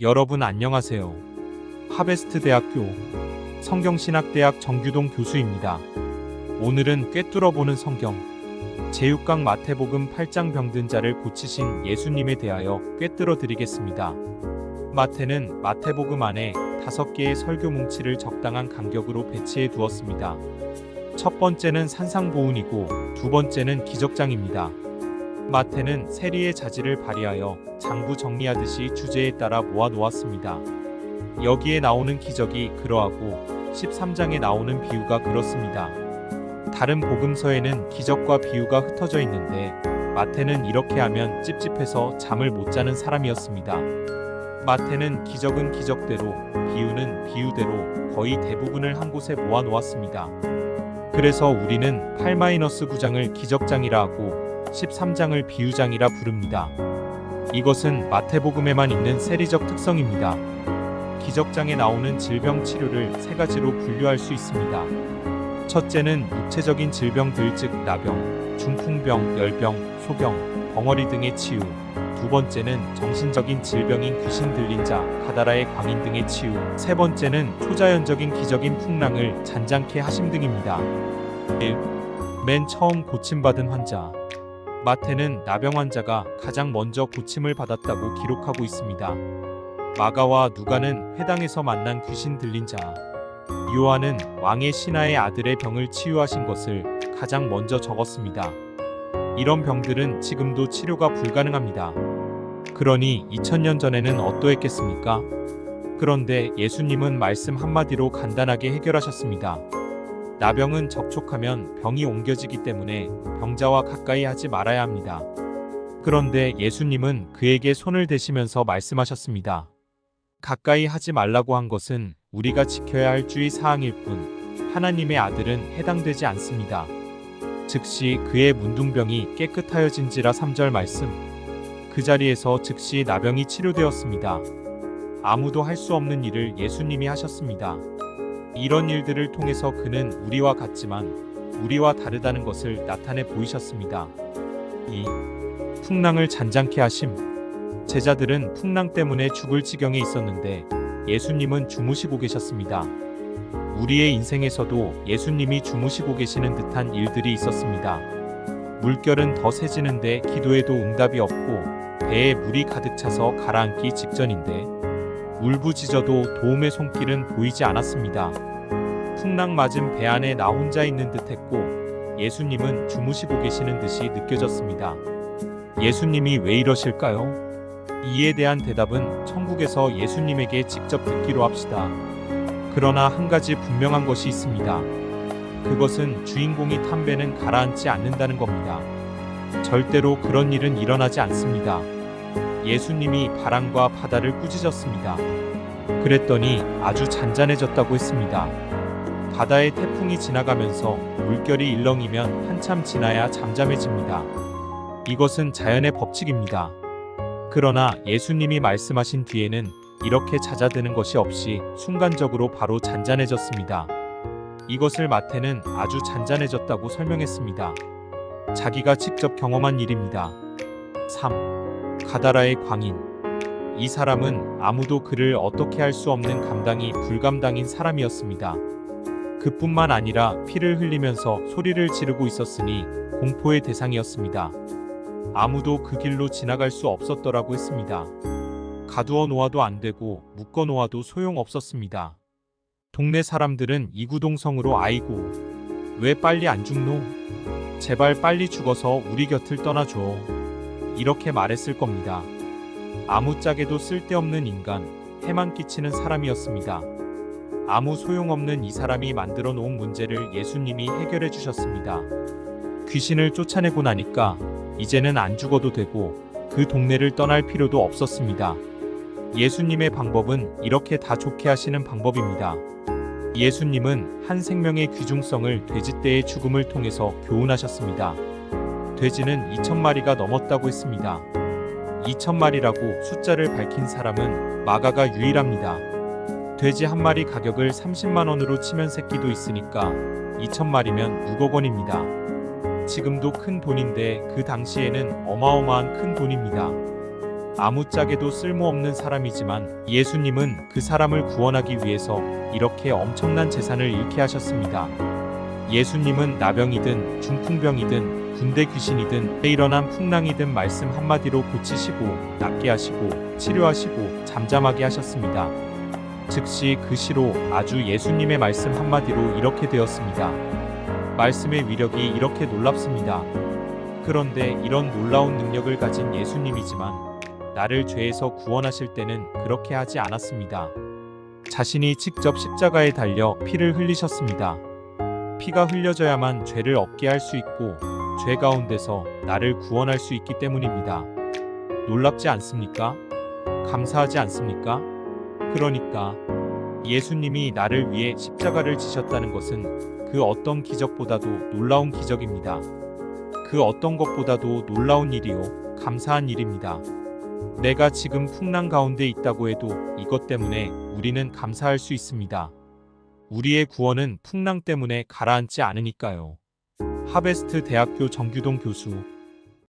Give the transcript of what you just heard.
여러분 안녕하세요. 하베스트대학교 성경신학대학 정규동 교수입니다. 오늘은 꿰뚫어보는 성경 제6강 마태복음 8장 병든 자를 고치신 예수님에 대하여 꿰뚫어 드리겠습니다. 마태는 마태복음 안에 5개의 설교 뭉치를 적당한 간격으로 배치해 두었습니다. 첫 번째는 산상보훈이고 두 번째는 기적장입니다. 마태는 세리의 자질을 발휘하여 장부 정리하듯이 주제에 따라 모아 놓았습니다. 여기에 나오는 기적이 그러하고 13장에 나오는 비유가 그렇습니다. 다른 복음서에는 기적과 비유가 흩어져 있는데 마태는 이렇게 하면 찝찝해서 잠을 못 자는 사람이었습니다. 마태는 기적은 기적대로, 비유는 비유대로 거의 대부분을 한 곳에 모아 놓았습니다. 그래서 우리는 8-9장을 기적장이라 하고 13장을 비유장이라 부릅니다. 이것은 마태복음에만 있는 세리적 특성입니다. 기적장에 나오는 질병 치료를 3가지로 분류할 수 있습니다. 첫째는 육체적인 질병들 즉 나병, 중풍병, 열병, 소경, 벙어리 등의 치유. 두 번째는 정신적인 질병인 귀신 들린 자, 가다라의 광인 등의 치유. 세 번째는 초자연적인 기적인 풍랑을 잔잔케 하심 등입니다. 1. 맨 처음 고침받은 환자. 마태는 나병 환자가 가장 먼저 고침을 받았다고 기록하고 있습니다. 마가와 누가는 회당에서 만난 귀신 들린 자, 요한은 왕의 신하의 아들의 병을 치유하신 것을 가장 먼저 적었습니다. 이런 병들은 지금도 치료가 불가능합니다. 그러니 2000년 전에는 어떠했겠습니까? 그런데 예수님은 말씀 한마디로 간단하게 해결하셨습니다. 나병은 접촉하면 병이 옮겨지기 때문에 병자와 가까이 하지 말아야 합니다. 그런데 예수님은 그에게 손을 대시면서 말씀하셨습니다. 가까이 하지 말라고 한 것은 우리가 지켜야 할 주의 사항일 뿐 하나님의 아들은 해당되지 않습니다. 즉시 그의 문둥병이 깨끗하여진지라 3절 말씀. 그 자리에서 즉시 나병이 치료되었습니다. 아무도 할 수 없는 일을 예수님이 하셨습니다. 이런 일들을 통해서 그는 우리와 같지만 우리와 다르다는 것을 나타내 보이셨습니다. 2. 풍랑을 잔잔케 하심. 제자들은 풍랑 때문에 죽을 지경에 있었는데 예수님은 주무시고 계셨습니다. 우리의 인생에서도 예수님이 주무시고 계시는 듯한 일들이 있었습니다. 물결은 더 세지는데 기도해도 응답이 없고 배에 물이 가득 차서 가라앉기 직전인데 울부짖어도 도움의 손길은 보이지 않았습니다. 풍랑 맞은 배 안에 나 혼자 있는 듯했고 예수님은 주무시고 계시는 듯이 느껴졌습니다. 예수님이 왜 이러실까요? 이에 대한 대답은 천국에서 예수님에게 직접 듣기로 합시다. 그러나 한 가지 분명한 것이 있습니다. 그것은 주인공이 탄 배는 가라앉지 않는다는 겁니다. 절대로 그런 일은 일어나지 않습니다. 예수님이 바람과 바다를 꾸짖었습니다. 그랬더니 아주 잔잔해졌다고 했습니다. 바다의 태풍이 지나가면서 물결이 일렁이면 한참 지나야 잠잠해집니다. 이것은 자연의 법칙입니다. 그러나 예수님이 말씀하신 뒤에는 이렇게 잦아드는 것이 없이 순간적으로 바로 잔잔해졌습니다. 이것을 마태는 아주 잔잔해졌다고 설명했습니다. 자기가 직접 경험한 일입니다. 3. 가다라의 광인. 이 사람은 아무도 그를 어떻게 할 수 없는 감당이 불감당인 사람이었습니다. 그뿐만 아니라 피를 흘리면서 소리를 지르고 있었으니 공포의 대상이었습니다. 아무도 그 길로 지나갈 수 없었더라고 했습니다. 가두어 놓아도 안 되고 묶어 놓아도 소용없었습니다. 동네 사람들은 이구동성으로 아이고 왜 빨리 안 죽노? 제발 빨리 죽어서 우리 곁을 떠나줘. 이렇게 말했을 겁니다. 아무짝에도 쓸데없는 인간, 해만 끼치는 사람이었습니다. 아무 소용없는 이 사람이 만들어 놓은 문제를 예수님이 해결해 주셨습니다. 귀신을 쫓아내고 나니까 이제는 안 죽어도 되고 그 동네를 떠날 필요도 없었습니다. 예수님의 방법은 이렇게 다 좋게 하시는 방법입니다. 예수님은 한 생명의 귀중성을 돼지떼의 죽음을 통해서 교훈하셨습니다. 돼지는 2000마리가 넘었다고 했습니다. 2000마리라고 숫자를 밝힌 사람은 마가가 유일합니다. 돼지 한 마리 가격을 30만 원으로 치면 새끼도 있으니까 2000마리면 6억 원입니다. 지금도 큰 돈인데 그 당시에는 어마어마한 큰 돈입니다. 아무짝에도 쓸모없는 사람이지만 예수님은 그 사람을 구원하기 위해서 이렇게 엄청난 재산을 잃게 하셨습니다. 예수님은 나병이든 중풍병이든 군대 귀신이든 때 일어난 풍랑이든 말씀 한마디로 고치시고 낫게 하시고 치료하시고 잠잠하게 하셨습니다. 즉시 그 시로 아주 예수님의 말씀 한마디로 이렇게 되었습니다. 말씀의 위력이 이렇게 놀랍습니다. 그런데 이런 놀라운 능력을 가진 예수님이지만 나를 죄에서 구원하실 때는 그렇게 하지 않았습니다. 자신이 직접 십자가에 달려 피를 흘리셨습니다. 피가 흘려져야만 죄를 없게 할 수 있고 죄 가운데서 나를 구원할 수 있기 때문입니다. 놀랍지 않습니까? 감사하지 않습니까? 그러니까 예수님이 나를 위해 십자가를 지셨다는 것은 그 어떤 기적보다도 놀라운 기적입니다. 그 어떤 것보다도 놀라운 일이요, 감사한 일입니다. 내가 지금 풍랑 가운데 있다고 해도 이것 때문에 우리는 감사할 수 있습니다. 우리의 구원은 풍랑 때문에 가라앉지 않으니까요. 하베스트 대학교 정규동 교수